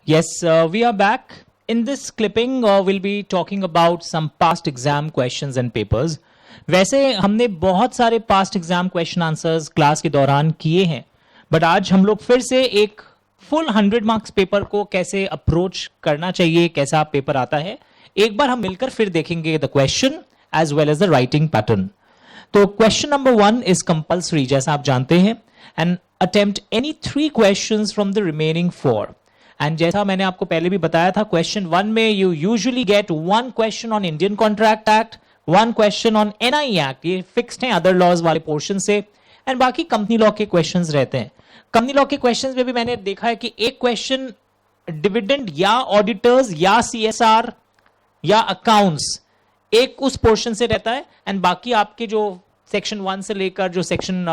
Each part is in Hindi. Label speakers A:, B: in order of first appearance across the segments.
A: Yes, we are back. In this clipping, we'll be talking about some past exam questions and papers. वैसे हमने बहुत सारे past exam question answers class के दौरान किए हैं, बट आज हम लोग फिर से एक फुल 100 मार्क्स पेपर को कैसे अप्रोच करना चाहिए, कैसा पेपर आता है, एक बार हम मिलकर फिर देखेंगे the question as well as the writing pattern. तो क्वेश्चन नंबर 1 इज कंपल्सरी, जैसा आप जानते हैं, and attempt any 3 questions from the remaining 4. And जैसा मैंने आपको पहले भी बताया था, क्वेश्चन 1 में you usually get 1 question on Indian contract act, 1 question on NI act, ये फिक्स्ड हैं अदर लॉज वाले पोर्शन से, एंड बाकी कंपनी लॉ के क्वेश्चंस रहते हैं. कंपनी लॉ के क्वेश्चंस में भी मैंने देखा है कि एक क्वेश्चन डिविडेंड या ऑडिटर्स या सीएसआर या अकाउंट्स एक उस पोर्शन से रहता है, एंड बाकी आपके जो सेक्शन 1 से लेकर जो सेक्शन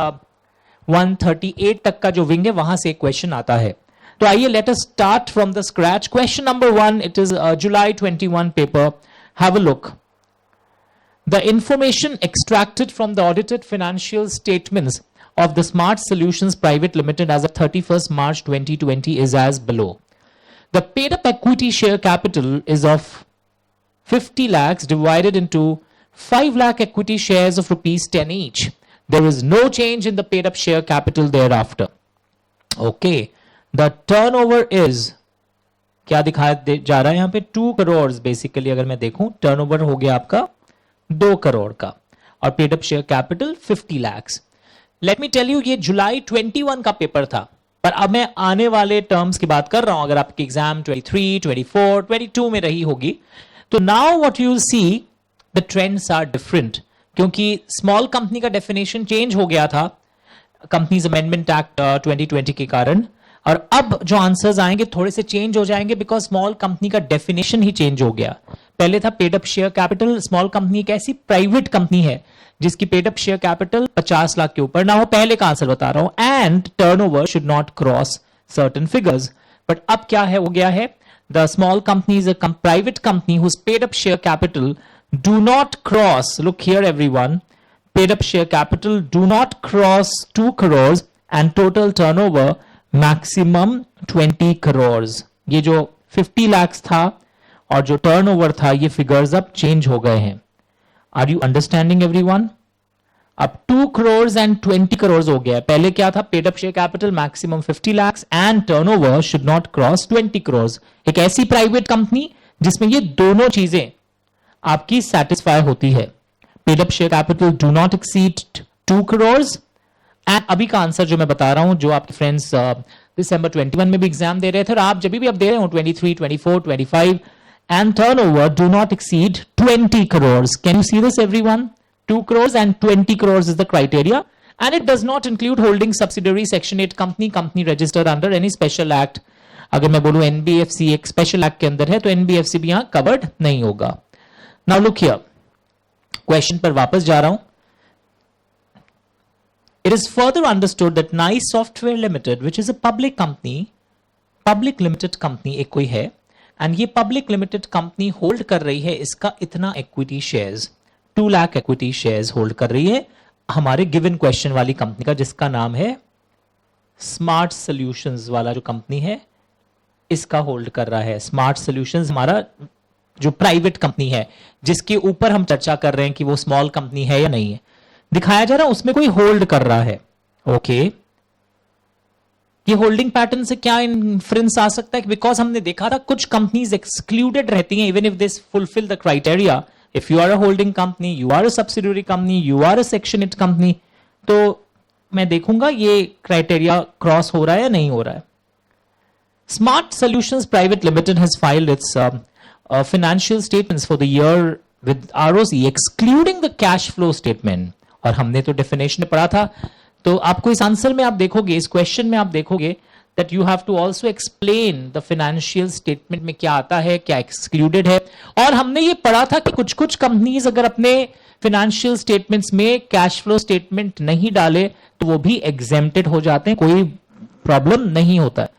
A: 138 तक का जो विंग है वहां से एक क्वेश्चन आता है. तो आइए let us start from the scratch. Question number 1, it is July 21 paper. Have a look. The information extracted from the audited financial statements of the Smart Solutions Private Limited as of 31st March 2020 is as below. The paid up equity share capital is of 50 lakhs divided into 5 lakh equity shares of rupees 10 each. There is no change in the paid up share capital thereafter. Okay. The turnover is, क्या दिखाया जा रहा है यहां पे, 2 करोड़ बेसिकली. अगर मैं देखूं टर्नओवर हो गया आपका 2 करोड़ का, और paid up share capital 50 lakhs. Let me tell you, ये जुलाई 21 का पेपर था, पर अब मैं आने वाले टर्म्स की बात कर रहा हूं. अगर आपकी एग्जाम 23, 24, 22 में रही होगी, तो now what you see the trends are different, क्योंकि स्मॉल कंपनी का डेफिनेशन चेंज हो गया था कंपनीज अमेंडमेंट एक्ट 2020 के कारण, और अब जो आंसर्स आएंगे थोड़े से चेंज हो जाएंगे बिकॉज स्मॉल कंपनी का डेफिनेशन ही चेंज हो गया. पहले था paid up share capital. Small company एक ऐसी प्राइवेट कंपनी है जिसकी paid up share capital 50 lakh के ऊपर ना हो. पहले का आंसर बता रहा हूं. And turnover should not cross certain figures. But अब क्या है, हो गया है the small company is a private company whose paid up share capital do not cross, look here everyone, paid up share capital do not cross 2 crores and total turnover maximum 20 crores. ये जो 50 lakhs था और जो टर्नओवर था, ये फिगर्स अब चेंज हो गए हैं. Are you understanding everyone? अब 2 crores एंड 20 crores हो गया. पहले क्या था, paid up share capital maximum 50 lakhs and turnover should not cross 20 crores. एक ऐसी प्राइवेट कंपनी जिसमें ये दोनों चीजें आपकी सेटिस्फाई होती है. Paid up share capital do not exceed 2 crores. And अभी का आंसर जो मैं बता रहा हूं, जो आपके फ्रेंड्स दिसंबर 21 में भी एग्जाम दे रहे थे, और आप जब भी अब दे रहे हो 23, 24, 25, and turnover do not exceed 20 crores. Can you see this everyone? 2 crores and 20 crores is the criteria, and it does not include holding subsidiary section 8 company registered under any special act. अगर मैं बोलूं एनबीएफसी एक स्पेशल एक्ट के अंदर है, तो एनबीएफसी भी यहां कवर्ड नहीं होगा. नाउ लुक हियर, क्वेश्चन पर वापस जा रहा हूं. It is further understood that NICE Software Limited, which is a public company, public limited company एक कोई है, and ये public limited company hold कर रही है इसका इतना equity shares, 2 lakh equity shares hold कर रही है हमारे given question वाली कंपनी का, जिसका नाम है Smart Solutions वाला जो कंपनी है, इसका होल्ड कर रहा है. Smart Solutions हमारा जो प्राइवेट कंपनी है, जिसके ऊपर हम चर्चा कर रहे हैं कि वो स्मॉल कंपनी है या नहीं है, दिखाया जा रहा है उसमें कोई होल्ड कर रहा है. ओके, ये होल्डिंग पैटर्न से क्या इन्फ्रेंस आ सकता है कि बिकॉज हमने देखा था कुछ कंपनीज एक्सक्लूडेड रहती हैं even if this fulfil the criteria. If you are a holding company, you are a subsidiary company, you are a section 8 company, तो मैं देखूंगा ये क्राइटेरिया क्रॉस हो रहा है या नहीं हो रहा है. Smart solutions private limited has filed it's financial statements for the year with ROC excluding the cash flow statement. और हमने तो डेफिनेशन में पढ़ा था, तो आपको इस आंसर में आप देखोगे, इस क्वेश्चन में आप देखोगे that you have to also explain the financial statement में क्या आता है, क्या excluded है. और हमने ये पढ़ा था कि कुछ कुछ कंपनीज अगर अपने financial statements में कैश फ्लो स्टेटमेंट नहीं डाले तो वो भी exempted हो जाते हैं, कोई प्रॉब्लम नहीं होता है.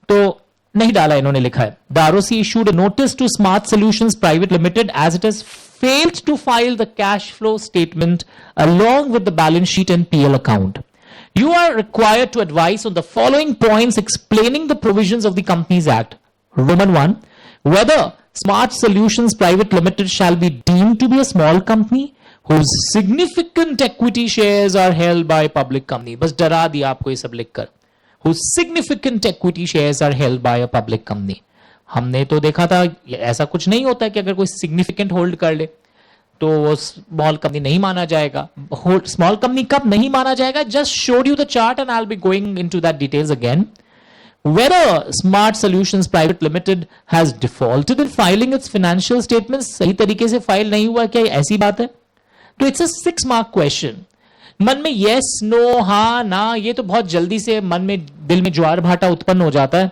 A: तो नहीं डाला, इन्होंने लिखा है the ROC issued a notice to smart solutions private limited as it has failed to file the cash flow statement along with the balance sheet and PL account. You are required to advise on the following points explaining the provisions of the Companies Act. Roman 1, whether Smart Solutions Private Limited shall be deemed to be a small company whose significant equity shares are held by public company. बस डरा दिया आपको ये सब लिखकर, whose significant equity shares are held by a public company. हमने तो देखा था ऐसा कुछ नहीं होता है कि अगर कोई significant होल्ड कर ले तो वो स्मॉल कंपनी नहीं माना जाएगा. स्मॉल कंपनी कब नहीं माना जाएगा? Just showed you the chart and I will be going into that details again. Whether Smart Solutions Private Limited has defaulted in filing its financial statements, सही तरीके से फाइल नहीं हुआ, क्या ऐसी बात है? तो इट्स अ 6 मार्क क्वेश्चन. मन में यस नो हाँ ना ये तो बहुत जल्दी से मन में दिल में ज्वार भाटा उत्पन्न हो जाता है.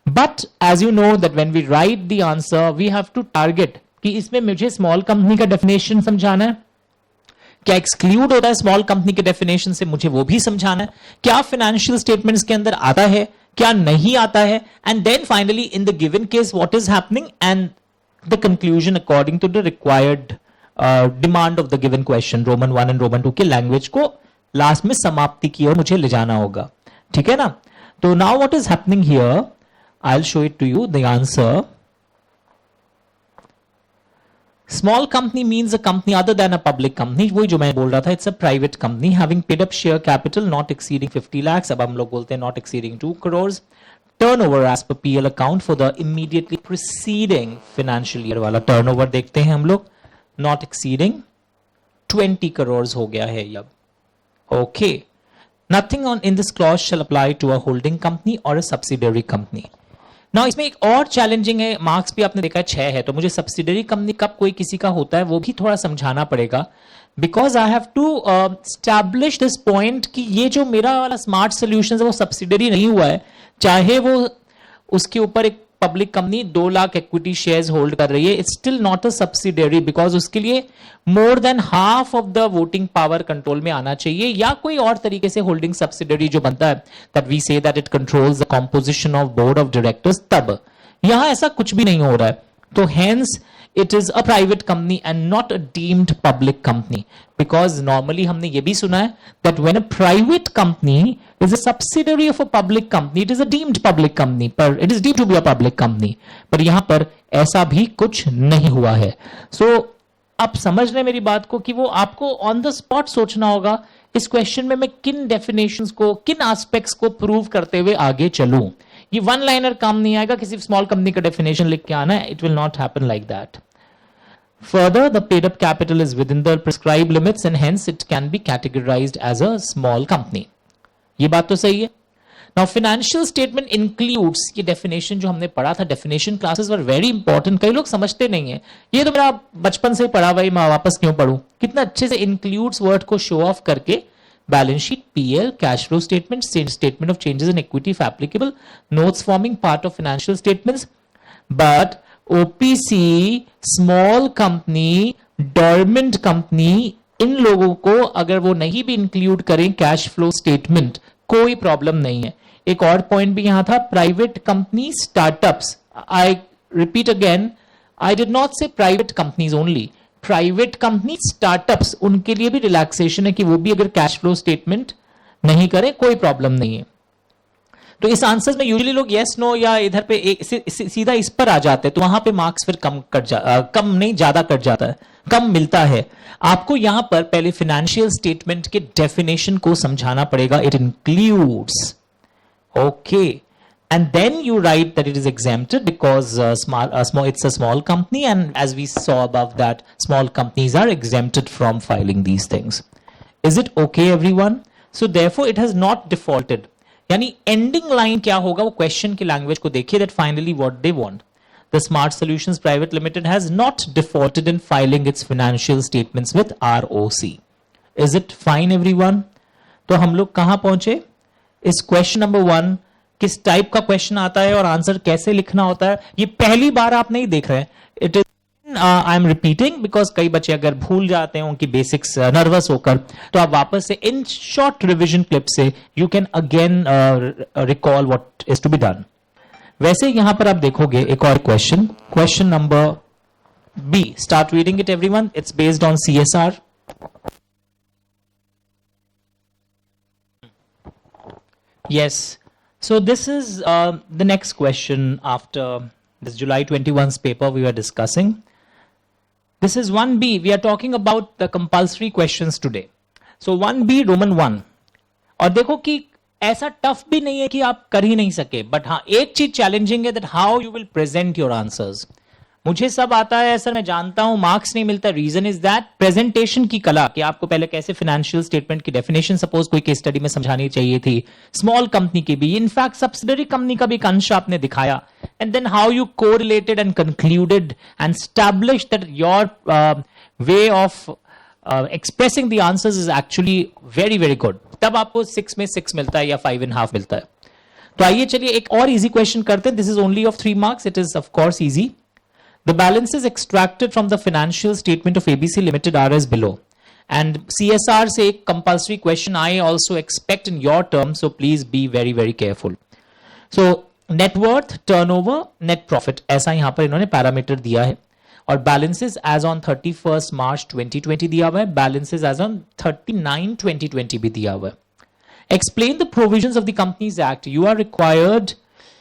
A: But as you know that when we write the answer we have to target कि इसमें मुझे स्मॉल कंपनी का डेफिनेशन समझाना है, क्या एक्सक्लूड होता है स्मॉल कंपनी के डेफिनेशन से मुझे वो भी समझाना है, क्या फाइनेंशियल स्टेटमेंट्स के अंदर आता है क्या नहीं आता है, and then finally in the given case what is happening and the conclusion according to the required demand of the given question. Roman 1 and Roman 2 की लैंग्वेज को लास्ट में समाप्ति की ओर मुझे ले जाना होगा. ठीक है ना? तो now what is happening here, I will show it to you the answer. Small company means a company other than a public company. वही जो मैं बोल रहा था, it's a private company having paid up share capital not exceeding 50 lakhs. अब हम लोग बोलते हैं not exceeding 2 crores. Turnover as per PL account for the immediately preceding financial year वाला turnover देखते हैं हम लोग, not exceeding 20 crores हो गया है अब. Okay. Nothing in this clause shall apply to a holding company or a subsidiary company. ना इसमें एक और चैलेंजिंग है, मार्क्स भी आपने देखा 6 है, तो मुझे सब्सिडरी कंपनी कब कोई किसी का होता है वो भी थोड़ा समझाना पड़ेगा, because I have to establish this point कि ये जो मेरा वाला स्मार्ट सॉल्यूशंस है वो सब्सिडरी नहीं हुआ है, चाहे वो उसके ऊपर एक public company 2 lakh equity shares hold कर रही है, it's still not a subsidiary because उसके लिए more than half of the voting power control में आना चाहिए, या कोई और तरीके से होल्डिंग सब्सिडरी जो बनता है that we say that it controls the composition of board of directors. तब यहां ऐसा कुछ भी नहीं हो रहा है, तो hence it is a private company and not a deemed public company, because normally हमने ये भी सुना है that when a private company is a subsidiary of a public company it is a deemed public company, पर it is deemed to be a public company, पर यहां पर ऐसा भी कुछ नहीं हुआ है. So आप समझ रहे मेरी बात को कि वो आपको ऑन द स्पॉट सोचना होगा इस क्वेश्चन में मैं किन डेफिनेशंस को किन एस्पेक्ट्स को प्रूव करते हुए आगे चलूं. ये वन लाइनर काम नहीं आएगा, किसी स्मॉल कंपनी का डेफिनेशन लिख के आना है, it will not happen like that. Further, the paid up capital is within the prescribed limits and hence it can be categorized as a small company. ये बात तो सही है. Now financial statement includes, ये definition जो हमने पढ़ा था, definition classes were very important. कई लोग समझते नहीं है, ये तो मेरा बचपन से पढ़ा हुआ, मैं वापस क्यों पढ़ूं. कितना अच्छे से includes वर्ड को शो ऑफ करके balance sheet, PL, cash flow statement, statement of changes in equity if applicable, notes forming part of financial statements, but OPC, small company, dormant company, इन लोगों को अगर वो नहीं भी इंक्लूड करें कैश फ्लो स्टेटमेंट कोई प्रॉब्लम नहीं है. एक और पॉइंट भी यहां था, private company startups. I repeat again, I did not say private companies only, private company startups, उनके लिए भी रिलैक्सेशन है कि वो भी अगर कैश फ्लो स्टेटमेंट नहीं करें कोई प्रॉब्लम नहीं है. तो इस आंसर्स में यूजुअली लोग यस नो या इधर पे सीधा इस पर आ जाते हैं, तो वहां पे मार्क्स फिर कम नहीं ज्यादा कट जाता है, कम मिलता है. आपको यहां पर पहले फाइनेंशियल स्टेटमेंट के डेफिनेशन को समझाना पड़ेगा. It includes, okay, and then you write that it is exempted because it's a small company, and as we saw above that small companies are exempted from filing these things. Is it okay everyone? So therefore it has not defaulted. यानी एंडिंग लाइन क्या होगा वो क्वेश्चन की लैंग्वेज को देखिए, that finally what they want. The smart solutions private limited has not defaulted in filing it's financial statements with ROC. Is it fine everyone? तो हम लोग कहां पहुंचे? इस क्वेश्चन नंबर 1 किस टाइप का क्वेश्चन आता है और आंसर कैसे लिखना होता है, ये पहली बार आप नहीं देख रहे हैं. It is I am repeating because कई बच्चे अगर भूल जाते हैं उनकी बेसिक्स नर्वस होकर, तो आप वापस से इन शॉर्ट रिविजन क्लिप से you can again recall what is to be done. वैसे यहां पर आप देखोगे एक और question, question number B. Start reading it everyone. It's based on CSR. Yes. So this is the next question after this July 21's paper we were discussing. This is 1B. We are talking about the compulsory questions today. So 1B Roman 1. और देखो कि ऐसा टफ भी नहीं है कि आप कर ही नहीं सके, बट हाँ एक चीज चैलेंजिंग है that how you will present your answers. मुझे सब आता है सर, मैं जानता हूं, मार्क्स नहीं मिलता. रीजन इज दैट प्रेजेंटेशन की कला, कि आपको पहले कैसे फाइनेंशियल स्टेटमेंट की डेफिनेशन सपोज कोई केस स्टडी में समझानी चाहिए थी, स्मॉल कंपनी की भी, इनफैक्ट सब्सिडरी कंपनी का भी एक अंश आपने दिखाया, and then how you correlated and concluded and established that your way of expressing the answers is actually very very good. तब आपको 6 में 6 मिलता है या 5.5 मिलता है. तो आइए चलिए एक और इजी क्वेश्चन करते हैं. This is only of 3 marks. It is of course easy. The balances extracted from the financial statement of ABC Limited are as below. And CSR से एक compulsory question I also expect in your term, so please be very very careful. So net worth, turnover, net profit, ऐसा यहाँ पर इन्होंने पैरामीटर दिया है. और balances as on 31st March 2020 दिया हुआ है, balances as on 39 2020 भी दिया हुआ है. Explain the provisions of the Companies Act. You are required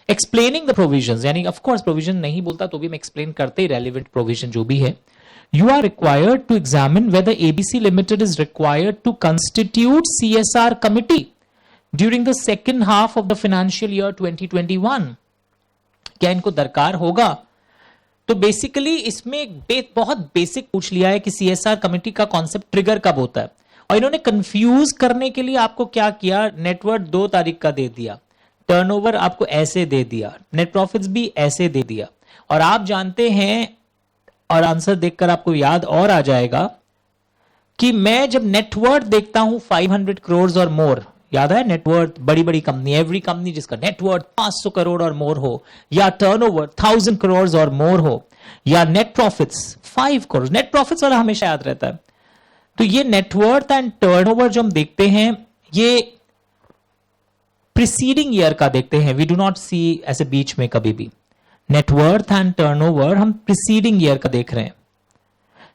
A: explaining the provisions, यानी ऑफ कोर्स प्रोविजन नहीं बोलता तो भी मैं एक्सप्लेन करते ही रेलिवेंट प्रोविजन जो भी है. You are required to examine whether ABC limited is required to constitute CSR committee during the second half of the financial year 2021. क्या इनको दरकार होगा? तो बेसिकली इसमें बहुत बेसिक पूछ लिया है कि सीएसआर कमिटी का कॉन्सेप्ट ट्रिगर कब होता है, और इन्होंने कंफ्यूज करने के लिए आपको क्या किया, नेटवर्थ 2 तारीख का दे दिया, टर्नओवर आपको ऐसे दे दिया, नेट प्रॉफिट्स भी ऐसे दे दिया. और आप जानते हैं, और आंसर देखकर आपको याद और आ जाएगा कि मैं जब नेटवर्थ देखता हूं 500 करोड़ और मोर, याद है नेटवर्थ, बड़ी बड़ी कंपनी, एवरी कंपनी जिसका नेटवर्थ 500 करोड़ और मोर हो, या टर्नओवर 1000 करोड़ और मोर हो, या net profits 5 crore, net profits वाला हमेशा याद रहता है. तो ये नेटवर्थ एंड टर्नओवर जो हम देखते हैं, ये प्रीसीडिंग ईयर का देखते हैं. वी डू नॉट सी ऐसे बीच में कभी भी. नेटवर्थ एंड टर्नओवर हम प्रीसीडिंग ईयर का देख रहे हैं.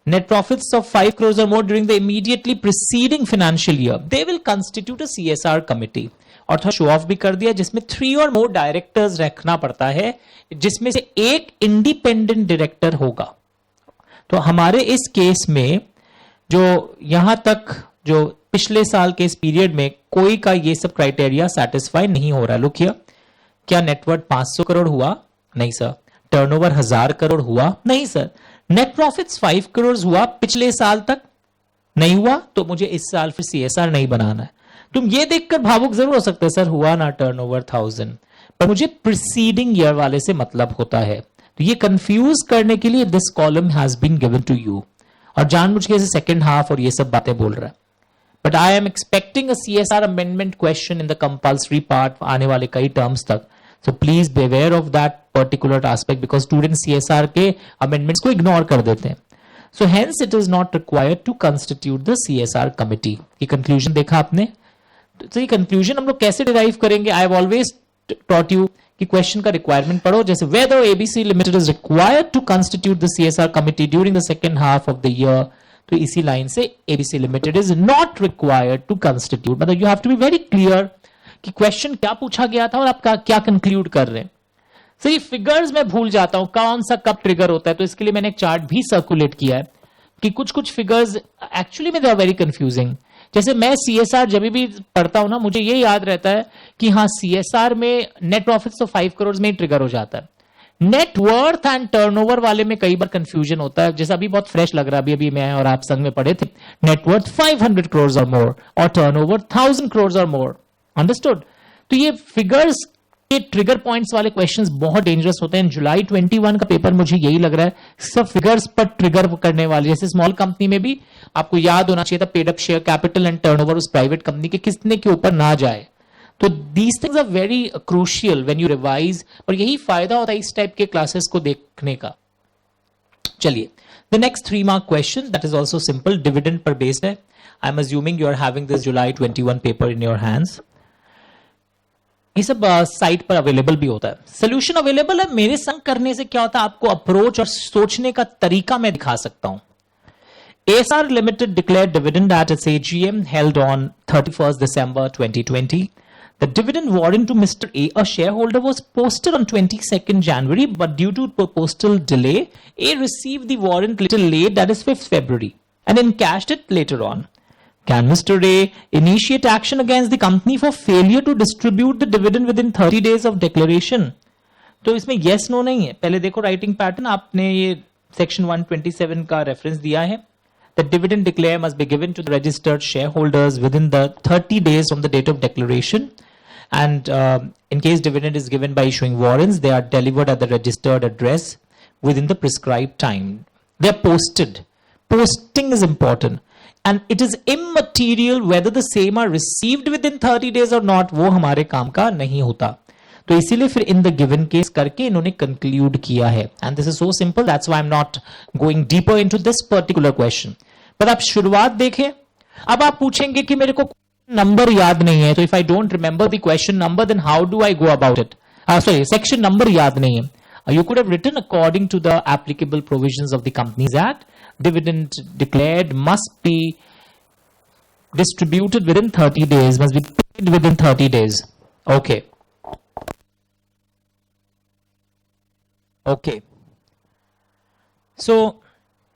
A: नेट प्रॉफिट्स ऑफ 5 करोड़ और मोर during the immediately preceding financial year, they will constitute a CSR committee. और थोड़ा शो ऑफ भी कर दिया, जिसमें 3 और मोर डायरेक्टर्स रखना पड़ता है, जिसमें से एक इंडिपेंडेंट डायरेक्टर होगा. तो हमारे इस केस में जो यहां तक जो पिछले साल के इस पीरियड में कोई का ये सब क्राइटेरिया सेटिस्फाई नहीं हो रहा. लुक हियर, क्या नेटवर्थ 500 करोड़ हुआ? नहीं सर. टर्नओवर 1000 करोड़ हुआ? नहीं सर. नेट प्रॉफिट्स 5 करोड़ हुआ पिछले साल तक? नहीं हुआ. तो मुझे इस साल फिर सीएसआर नहीं बनाना है. तुम ये देखकर भावुक जरूर हो सकते सर हुआ ना टर्नओवर 1000, पर मुझे प्रीसीडिंग ईयर वाले से मतलब होता है. तो ये कंफ्यूज करने के लिए this column has been given to you, और जानबूझ के सेकेंड हाफ और ये सब बातें बोल रहा है. But I am expecting a CSR amendment question in the compulsory part आने वाले कई terms तक. So please be aware of that particular aspect because students CSR के amendments को ignore कर देते हैं. So hence it is not required to constitute the CSR committee. ये conclusion देखा आपने? तो ये conclusion हम लोग कैसे derive करेंगे? I have always taught you कि question का requirement पढ़ो, जैसे whether ABC Limited is required to constitute the CSR committee during the second half of the year. तो इसी लाइन से ABC limited is not required to constitute. मतलब you have to be very clear कि क्वेश्चन क्या पूछा गया था और आप क्या कंक्लूड कर रहे हैं. सही फिगर्स मैं भूल जाता हूं कौन सा कब ट्रिगर होता है, तो इसके लिए मैंने एक चार्ट भी सर्कुलेट किया है कि कुछ फिगर्स एक्चुअली में दे आर वेरी कंफ्यूजिंग. जैसे मैं सीएसआर जब भी पढ़ता हूं ना, मुझे ये याद रहता है कि हाँ सीएसआर में नेट प्रॉफिट्स तो 5 करोड़ में ही ट्रिगर हो जाता है. नेटवर्थ एंड टर्नओवर वाले में कई बार कंफ्यूजन होता है. जैसा अभी बहुत फ्रेश लग रहा है, अभी मैं और आप संग में पढ़े थे, नेटवर्थ 500 करोड़ और मोर और टर्नओवर 1000 करोड़ और मोर. अंडरस्टूड? तो ये फिगर्स के ट्रिगर पॉइंट्स वाले क्वेश्चंस बहुत डेंजरस होते हैं. जुलाई 21 का पेपर मुझे यही लग रहा है, सब फिगर्स पर ट्रिगर करने वाले. जैसे स्मॉल कंपनी में भी आपको याद होना चाहिए था paid up share capital and turnover उस प्राइवेट कंपनी के कितने के ऊपर ना जाए. तो these things are very crucial when you revise, और यही फायदा होता है इस टाइप के क्लासेस को देखने का. चलिए, the next 3 mark question that is also simple, dividend पर बेस्ड है. I am assuming you are having this July 21 paper in your hands. ये सब साइट पर अवेलेबल भी होता है. सोल्यूशन अवेलेबल है. मेरे संग करने से क्या होता है, आपको अप्रोच और सोचने का तरीका मैं दिखा सकता हूं. ASR Limited declared dividend at its AGM held on 31st December 2020. The dividend warrant to Mr. A, a shareholder, was posted on 22nd January, but due to postal delay, A received the warrant little late, that is 5th February, and encashed it later on. Can Mr. A initiate action against the company for failure to distribute the dividend within 30 days of declaration? तो इसमें yes no नहीं है. पहले देखो राइटिंग पैटर्न, आपने ये सेक्शन 127 का रेफरेंस दिया है. The dividend declare must be given to the registered shareholders within the 30 days from the date of declaration. And in case dividend is given by issuing warrants, they are delivered at the registered address within the prescribed time. They are posted. Posting is important. And it is immaterial whether the same are received within 30 days or not. वो हमारे काम का नहीं होता. तो इसीलिए फिर in the given case करके इन्होंने conclude किया है. And this is so simple. That's why I'm not going deeper into this particular question. पर आप शुरुआत देखें. अब आप पूछेंगे कि मेरे को नंबर याद नहीं है, तो if I don't remember the question number then how do I go about it. Sorry, section number याद नहीं है. You could have written according to the applicable provisions of the Companies Act, dividend declared must be distributed within 30 days, must be paid within 30 days. Okay. Okay. So,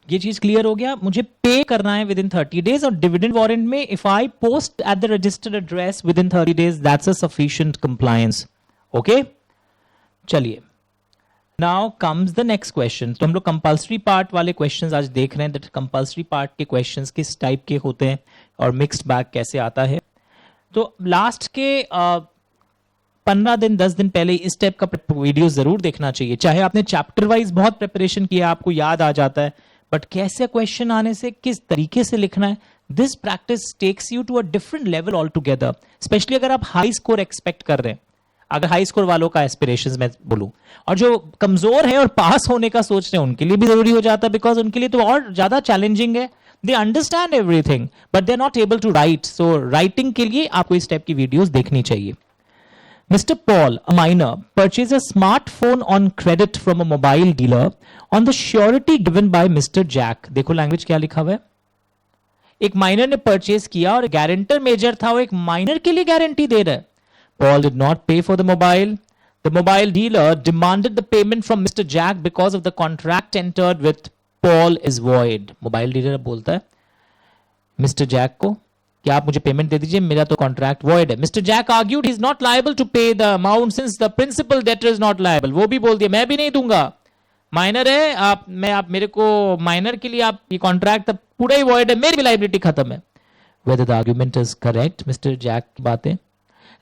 A: ये चीज क्लियर हो गया. मुझे पे करना है विद इन 30 डेज, और डिविडेंड वारंट में if I post at the registered address within 30 days, that's a sufficient compliance. Okay, चलिए. Now comes the next question. तो हम लोग कंपल्सरी पार्ट वाले क्वेश्चंस आज देख रहे हैं. दैट कंपल्सरी पार्ट के क्वेश्चंस किस टाइप के होते हैं और मिक्स्ड बैग कैसे आता है. तो लास्ट के 15 दिन 10 दिन पहले इस टाइप का वीडियो जरूर देखना चाहिए. चाहे आपने चैप्टर वाइज बहुत प्रिपरेशन किया, आपको याद आ जाता है, बट कैसे क्वेश्चन आने से किस तरीके से लिखना है, this practice takes you to a different level all together. Specially अगर आप हाई स्कोर एक्सपेक्ट कर रहे हैं, अगर हाई स्कोर वालों का एस्पिरेशंस मैं बोलूं, और जो कमजोर है और पास होने का सोच रहे हैं उनके लिए भी जरूरी हो जाता है, बिकॉज उनके लिए तो और ज्यादा चैलेंजिंग है. They understand everything but they are not able to write. So writing के लिए आपको इस टाइप की वीडियोस देखनी चाहिए. Mr. Paul, a minor, purchased a smartphone on credit from a mobile dealer on the surety given by Mr. Jack. देखो लैंग्वेज क्या लिखा हुआ है. एक माइनर ने परचेज किया और गारंटर मेजर था, वो एक माइनर के लिए गारंटी दे रहा है. Paul did not pay for the mobile. The mobile dealer demanded the payment from Mr. Jack because of the contract entered with Paul is void. Mobile dealer बोलता है मिस्टर जैक को कि आप मुझे पेमेंट दे दीजिए, मेरा तो कॉन्ट्रैक्ट वॉइड है. Mister Jack argued he is not liable to pay the amount since the principal debtor is not liable. वो भी बोल दिया मैं भी नहीं दूंगा, माइनर है, आप मेरे को माइनर के लिए आप ये कॉन्ट्रैक्ट पूरा ही वॉइड है, मेरी भी लाइबिलिटी खत्म है. Whether the argument is correct, mister Jack की बातें.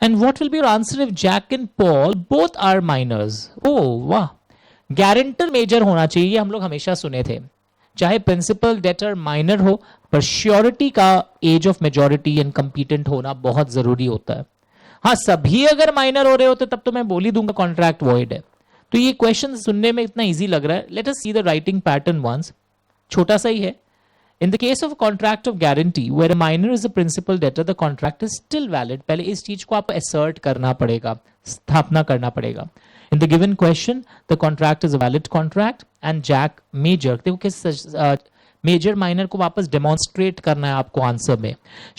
A: And what will be your answer if Jack and Paul both are minors. Oh वाह, गारंटर मेजर होना चाहिए, हम लोग हमेशा सुने थे. चाहे प्रिंसिपल डेटर माइनर हो, पर श्योरिटी का age of majority and competent होना बहुत जरूरी होता है. हाँ, सभी अगर माइनर हो रहे होते तब तो मैं बोल ही दूंगा कॉन्ट्रैक्ट वॉइड है. तो ये क्वेश्चन सुनने में इतना इजी लग रहा है. Let us see the writing pattern once. छोटा सा ही है. In the case of contract of guarantee where a minor is a principal debtor, the contract is still valid. पहले इस चीज को आपको असर्ट करना पड़ेगा, स्थापना करना पड़ेगा. In the given question, the contract is a valid contract and Jack Major, देखो किस मेजर माइनर को वापस डेमोन्स्ट्रेट करना है आपको आंसर में.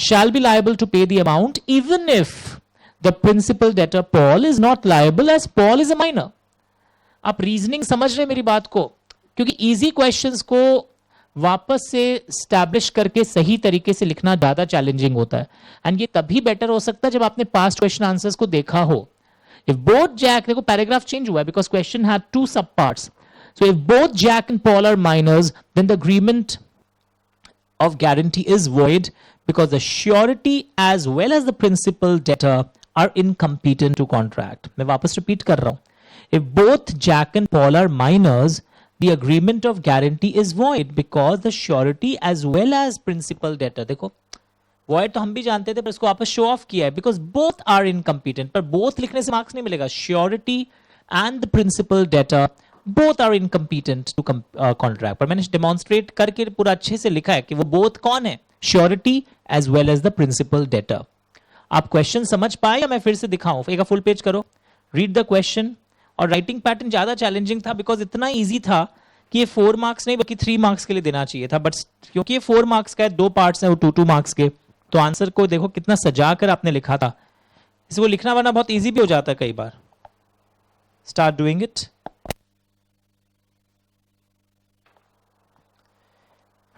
A: Shall be liable to pay the amount even if the principal debtor Paul is not liable as Paul is a minor. आप रीजनिंग समझ रहे हैं मेरी बात को, क्योंकि इजी क्वेश्चंस को वापस से स्टैब्लिश करके सही तरीके से लिखना ज्यादा चैलेंजिंग होता है. एंड ये तभी बेटर हो सकता है जब आपने पास्ट क्वेश्चन आंसर्स को देखा हो. If both Jack, देखो पैराग्राफ चेंज हुआ है because question had two subparts. So if both Jack and Paul are minors, then the agreement of guarantee is void because the surety as well as the principal debtor are incompetent to contract. मैं वापस रिपीट कर रहा हूं. If both Jack and Paul are minors, the agreement of guarantee is void because the surety as well as principal debtor, देखो वॉइड तो हम भी जानते थे पर इसको वापस शो ऑफ किया है बिकॉज बोथ आर इनकम्पिटेंट. पर बोथ लिखने से मार्क्स नहीं मिलेगा. Surety and the principal debtor both are incompetent to contract. पर मैंने डेमोन्स्ट्रेट करके पूरा अच्छे से लिखा है कि वो बोथ कौन है, surety as well as the principal debtor. आप क्वेश्चन समझ पाए या मैं फिर से दिखाऊं? एक फुल पेज करो, रीड द क्वेश्चन. और राइटिंग पैटर्न ज्यादा चैलेंजिंग था बिकॉज इतना ईजी था कि ये 4 मार्क्स नहीं बल्कि 3 मार्क्स के लिए देना चाहिए था. बट क्योंकि ये 4 मार्क्स का है, 2 पार्ट्स है, वो 2 मार्क्स के, तो आंसर को देखो कितना सजा कर आपने लिखा था इसको लिखना वरना बहुत इजी भी हो जाता है कई बार. Start doing it.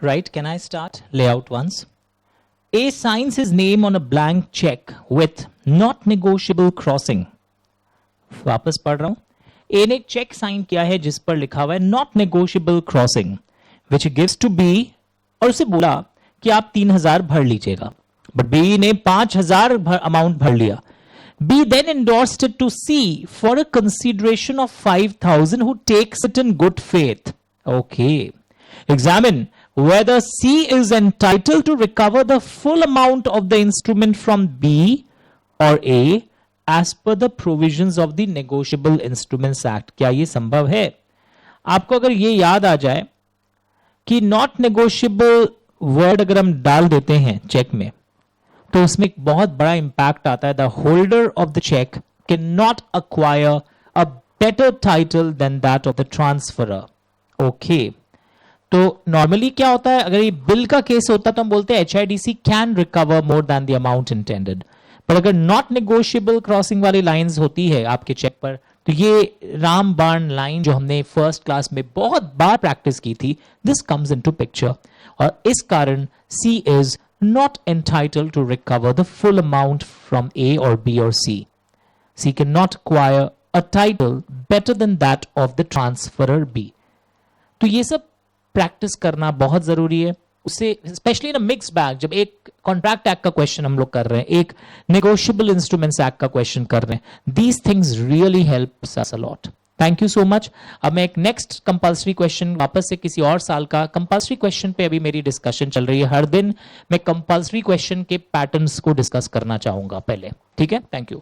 A: Right, can I start? Layout once. A signs his name on a blank check with not negotiable crossing. वापस पढ़ रहा हूं. A ने चेक साइन किया है जिस पर लिखा हुआ है not negotiable crossing which gives to be, और उसे बोला कि आप 3000 भर लीजिएगा, बट बी ने 5000 अमाउंट भर लिया. B then endorsed it to C for a consideration of 5,000 who takes it in good faith. Okay. Examine whether C is entitled to recover the full amount of the instrument from B or A as per the provisions of the Negotiable Instruments Act. क्या ये संभव है? आपको अगर ये याद आ जाए कि नॉट नेगोशिएबल वर्ड अगर हम डाल देते हैं चेक में तो उसमें एक बहुत बड़ा इंपैक्ट आता है. The holder of the cheque cannot acquire a better title than that of the transferor. Okay, तो नॉर्मली क्या होता है, अगर ये बिल का केस होता तो हम बोलते हैं HIDC can recover more than the amount intended. पर अगर नॉट नेगोशिएबल क्रॉसिंग वाली लाइंस होती है आपके चेक पर, तो ये रामबाण लाइन जो हमने फर्स्ट क्लास में बहुत बार प्रैक्टिस की थी, दिस कम्स इनटू पिक्चर. और इस कारण C is not entitled to recover the full amount from A or B or C. C cannot acquire a title better than that of the transferor B. तो ये सब प्रैक्टिस करना बहुत जरूरी है. उससे स्पेशली इन मिक्स बैग, जब एक कॉन्ट्रैक्ट एक्ट का क्वेश्चन हम लोग कर रहे हैं, एक नेगोशिएबल इंस्ट्रूमेंट्स एक्ट का क्वेश्चन कर रहे हैं, these things really help us a lot. Thank you so much. अब मैं एक नेक्स्ट कंपल्सरी क्वेश्चन वापस से किसी और साल का कंपल्सरी क्वेश्चन पे अभी मेरी डिस्कशन चल रही है. हर दिन मैं कंपल्सरी क्वेश्चन के पैटर्न्स को डिस्कस करना चाहूंगा पहले. ठीक है, थैंक यू.